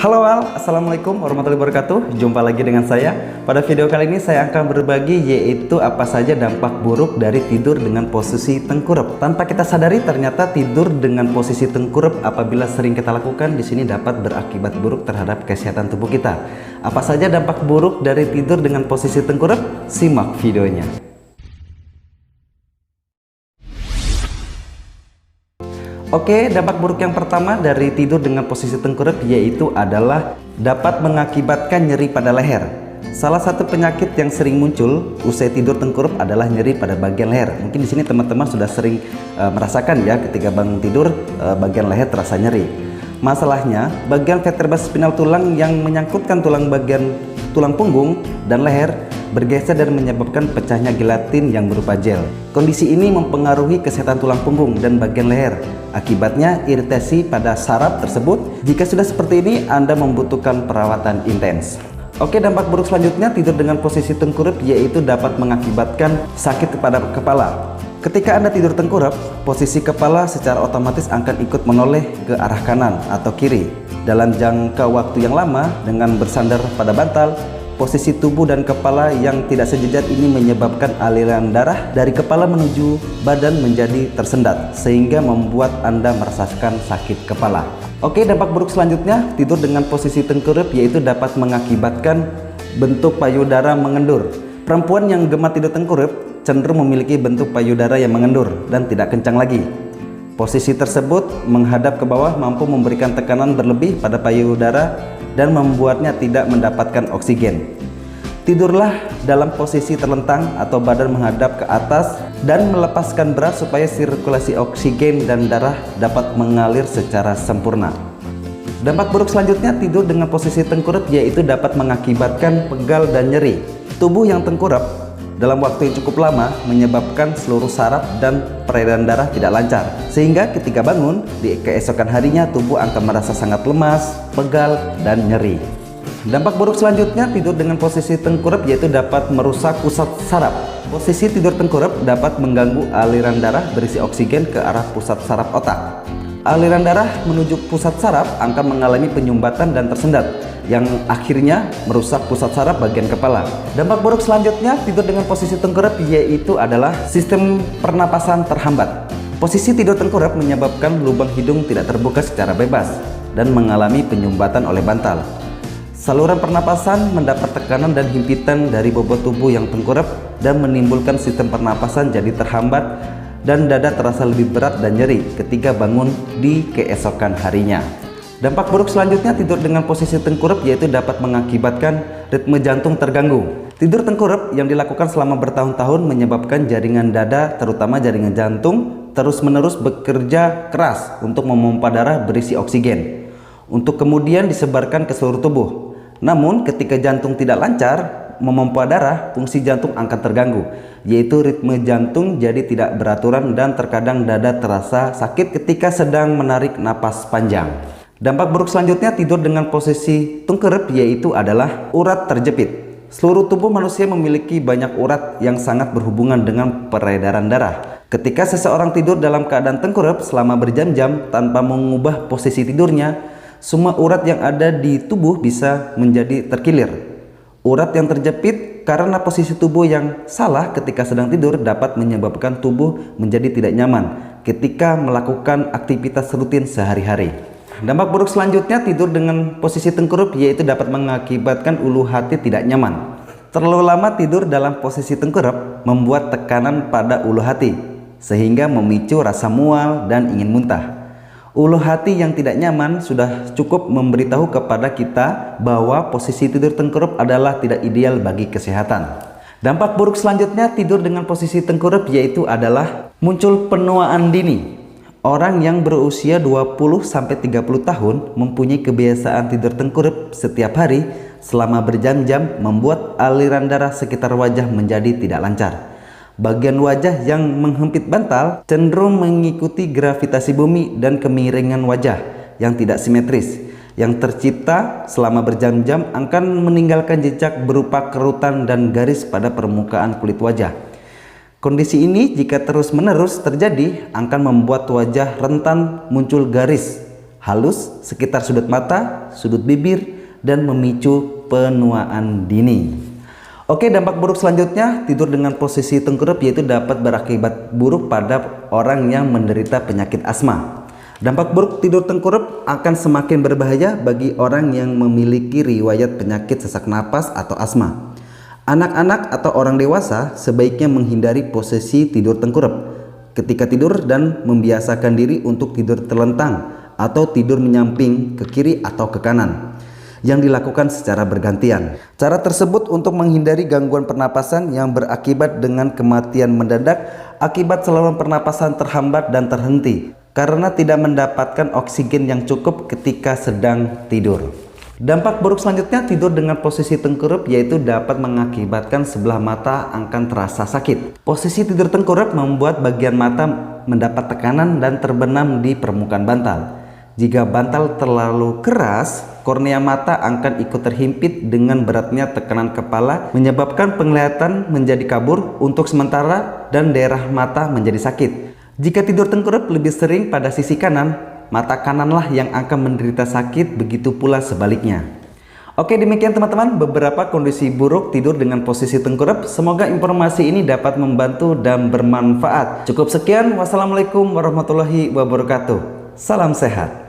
Halo Assalamualaikum warahmatullahi wabarakatuh. Jumpa lagi dengan saya. Pada video kali ini saya akan berbagi yaitu apa saja dampak buruk dari tidur dengan posisi tengkurap. Tanpa kita sadari ternyata tidur dengan posisi tengkurap apabila sering kita lakukan di sini dapat berakibat buruk terhadap kesehatan tubuh kita. Apa saja dampak buruk dari tidur dengan posisi tengkurap? Simak videonya. Oke, dampak buruk yang pertama dari tidur dengan posisi tengkurap yaitu adalah dapat mengakibatkan nyeri pada leher. Salah satu penyakit yang sering muncul usai tidur tengkurap adalah nyeri pada bagian leher. Mungkin di sini teman-teman sudah sering merasakan ya, ketika bangun tidur bagian leher terasa nyeri. Masalahnya, bagian vertebra spinal tulang yang menyangkutkan tulang punggung dan leher bergeser dan menyebabkan pecahnya gelatin yang berupa gel. Kondisi ini mempengaruhi kesehatan tulang punggung dan bagian leher. Akibatnya iritasi pada saraf tersebut. Jika sudah seperti ini, Anda membutuhkan perawatan intens. Oke, dampak buruk selanjutnya tidur dengan posisi tengkurap yaitu dapat mengakibatkan sakit pada kepala. Ketika Anda tidur tengkurap, posisi kepala secara otomatis akan ikut menoleh ke arah kanan atau kiri. Dalam jangka waktu yang lama dengan bersandar pada bantal, posisi tubuh dan kepala yang tidak sejajar ini menyebabkan aliran darah dari kepala menuju badan menjadi tersendat sehingga membuat Anda merasakan sakit kepala. Oke, dampak buruk selanjutnya tidur dengan posisi tengkurap yaitu dapat mengakibatkan bentuk payudara mengendur. Perempuan yang gemar tidur tengkurap cenderung memiliki bentuk payudara yang mengendur dan tidak kencang lagi. Posisi tersebut menghadap ke bawah mampu memberikan tekanan berlebih pada payudara dan membuatnya tidak mendapatkan oksigen. Tidurlah dalam posisi terlentang atau badan menghadap ke atas dan melepaskan berat supaya sirkulasi oksigen dan darah dapat mengalir secara sempurna. Dampak buruk selanjutnya tidur dengan posisi tengkurap yaitu dapat mengakibatkan pegal dan nyeri. Tubuh yang tengkurap dalam waktu yang cukup lama menyebabkan seluruh saraf dan peredaran darah tidak lancar, sehingga ketika bangun di keesokan harinya tubuh akan merasa sangat lemas, pegal, dan nyeri. Dampak buruk selanjutnya tidur dengan posisi tengkurap yaitu dapat merusak pusat saraf. Posisi tidur tengkurap dapat mengganggu aliran darah berisi oksigen ke arah pusat saraf otak. Aliran darah menuju pusat saraf akan mengalami penyumbatan dan tersendat, yang akhirnya merusak pusat saraf bagian kepala. Dampak buruk selanjutnya tidur dengan posisi tengkurap yaitu adalah sistem pernapasan terhambat. Posisi tidur tengkurap menyebabkan lubang hidung tidak terbuka secara bebas dan mengalami penyumbatan oleh bantal. Saluran pernapasan mendapat tekanan dan himpitan dari bobot tubuh yang tengkurap dan menimbulkan sistem pernapasan jadi terhambat dan dada terasa lebih berat dan nyeri ketika bangun di keesokan harinya. Dampak buruk selanjutnya tidur dengan posisi tengkurap yaitu dapat mengakibatkan ritme jantung terganggu. Tidur tengkurap yang dilakukan selama bertahun-tahun menyebabkan jaringan dada, terutama jaringan jantung, terus-menerus bekerja keras untuk memompa darah berisi oksigen untuk kemudian disebarkan ke seluruh tubuh. Namun ketika jantung tidak lancar memompa darah, fungsi jantung akan terganggu, yaitu ritme jantung jadi tidak beraturan dan terkadang dada terasa sakit ketika sedang menarik napas panjang. Dampak buruk selanjutnya tidur dengan posisi tengkurap yaitu adalah urat terjepit. Seluruh tubuh manusia memiliki banyak urat yang sangat berhubungan dengan peredaran darah. Ketika seseorang tidur dalam keadaan tengkurap selama berjam-jam tanpa mengubah posisi tidurnya, semua urat yang ada di tubuh bisa menjadi terkilir. Urat yang terjepit karena posisi tubuh yang salah ketika sedang tidur dapat menyebabkan tubuh menjadi tidak nyaman ketika melakukan aktivitas rutin sehari-hari. Dampak buruk selanjutnya tidur dengan posisi tengkurap yaitu dapat mengakibatkan ulu hati tidak nyaman. Terlalu lama tidur dalam posisi tengkurap membuat tekanan pada ulu hati sehingga memicu rasa mual dan ingin muntah. Ulu hati yang tidak nyaman sudah cukup memberitahu kepada kita bahwa posisi tidur tengkurap adalah tidak ideal bagi kesehatan. Dampak buruk selanjutnya tidur dengan posisi tengkurap yaitu adalah muncul penuaan dini. Orang yang berusia 20-30 tahun mempunyai kebiasaan tidur tengkurap setiap hari selama berjam-jam membuat aliran darah sekitar wajah menjadi tidak lancar. Bagian wajah yang menghempit bantal cenderung mengikuti gravitasi bumi dan kemiringan wajah yang tidak simetris yang tercipta selama berjam-jam akan meninggalkan jejak berupa kerutan dan garis pada permukaan kulit wajah. Kondisi ini jika terus-menerus terjadi akan membuat wajah rentan muncul garis halus sekitar sudut mata, sudut bibir, dan memicu penuaan dini. Oke, dampak buruk selanjutnya tidur dengan posisi tengkurap yaitu dapat berakibat buruk pada orang yang menderita penyakit asma. Dampak buruk tidur tengkurap akan semakin berbahaya bagi orang yang memiliki riwayat penyakit sesak napas atau asma. Anak-anak atau orang dewasa sebaiknya menghindari posisi tidur tengkurap ketika tidur dan membiasakan diri untuk tidur terlentang atau tidur menyamping ke kiri atau ke kanan yang dilakukan secara bergantian. Cara tersebut untuk menghindari gangguan pernapasan yang berakibat dengan kematian mendadak akibat saluran pernapasan terhambat dan terhenti karena tidak mendapatkan oksigen yang cukup ketika sedang tidur. Dampak buruk selanjutnya tidur dengan posisi tengkurap yaitu dapat mengakibatkan sebelah mata akan terasa sakit. Posisi tidur tengkurap membuat bagian mata mendapat tekanan dan terbenam di permukaan bantal. Jika bantal terlalu keras, kornea mata akan ikut terhimpit dengan beratnya tekanan kepala menyebabkan penglihatan menjadi kabur untuk sementara dan daerah mata menjadi sakit. Jika tidur tengkurap lebih sering pada sisi kanan, mata kananlah yang akan menderita sakit, begitu pula sebaliknya. Oke, demikian teman-teman beberapa kondisi buruk tidur dengan posisi tengkurap. Semoga informasi ini dapat membantu dan bermanfaat. Cukup sekian, wassalamualaikum warahmatullahi wabarakatuh. Salam sehat.